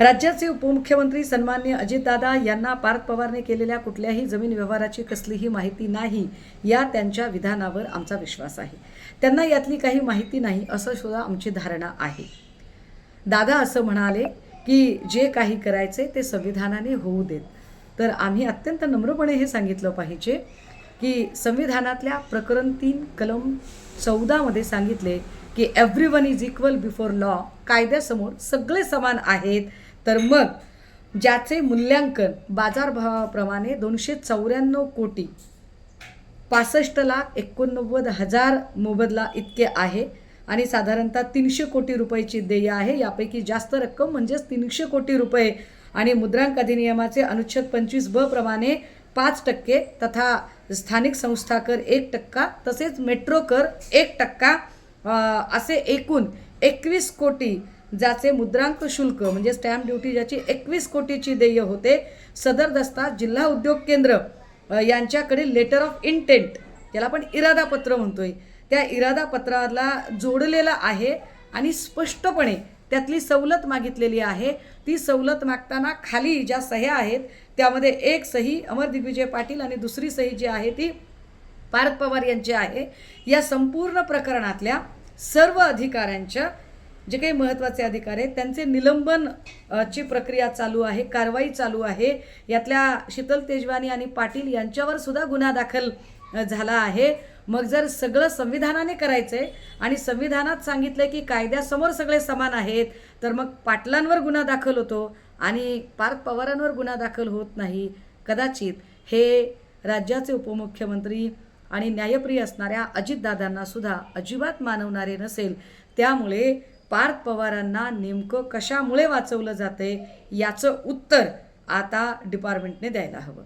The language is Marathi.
राज्याचे उपमुख्यमंत्री सन्माननीय अजितदादा यांना पार्थ पवारने केलेल्या कुठल्याही जमीन व्यवहाराची कसलीही माहिती नाही या त्यांच्या विधानावर आमचा विश्वास आहे। त्यांना यातली काही माहिती नाही असं सुद्धा आमची धारणा आहे। दादा असं म्हणाले की जे काही करायचे ते संविधानाने होऊ देत, तर आम्ही अत्यंत नम्रपणे हे सांगितलं पाहिजे की संविधानातल्या प्रकरण 3 कलम 14 मध्ये सांगितले की everyone is equal before law, कायद्यासमोर सगळे समान आहेत। तर मग ज्याचे मूल्यांकन बाजारभावाप्रमाणे 294 कोटी 65,89,000 मोबदला इतके आहे आणि साधारणतः 300 कोटी रुपयाची देय आहे। यापैकी जास्त रक्कम म्हणजेच 300 कोटी रुपये आणि मुद्रांक अधिनियमाचे अनुच्छेद 25(ब) प्रमाणे 5% तथा स्थानिक संस्था कर 1% तसेच मेट्रो कर 1% असे एकूण 21 कोटी ज्याचे मुद्रांक शुल्क म्हणजे स्टॅम्प ड्युटी ज्याची 21 कोटीची देय होते। सदर दस्ता जिल्हा उद्योग केंद्र यांच्याकडे लेटर ऑफ इंटेंट, ज्याला आपण इरादा पत्र म्हणतोय, त्या इरादा पत्राला जोडलेला आहे आणि स्पष्टपणे त्यातली सवलत मागितलेली आहे। ती सवलत मागताना खाली ज्या सह्या आहेत त्यामध्ये एक सही अमर दिग्विजय पाटील आणि दुसरी सही जी आहे ती पार्थ पवार यांची आहे। या संपूर्ण प्रकरणातल्या सर्व अधिकाऱ्यांच्या जे काही महत्त्वाचे अधिकार आहेत त्यांचे निलंबन ची प्रक्रिया चालू आहे, कारवाई चालू आहे। यातल्या शीतल तेजवानी आणि पाटील यांच्यावर सुद्धा गुन्हा दाखल झाला आहे। मग जर सगळं संविधानाने करायचंय आणि संविधानात सांगितलंय की कायद्यासमोर सगळे समान आहेत, तर मग पाटलांवर गुन्हा दाखल होतो आणि पार्थ पवारांवर गुन्हा दाखल होत नाही। कदाचित हे राज्याचे उपमुख्यमंत्री आणि न्यायप्रिय असणाऱ्या अजितदादांना सुद्धा अजिबात मानवणारे नसेल। त्यामुळे पार्थ पवारांना नेमकं कशामुळे वाचवलं जाते याचं उत्तर आता डिपार्टमेंटने द्यायला हवं।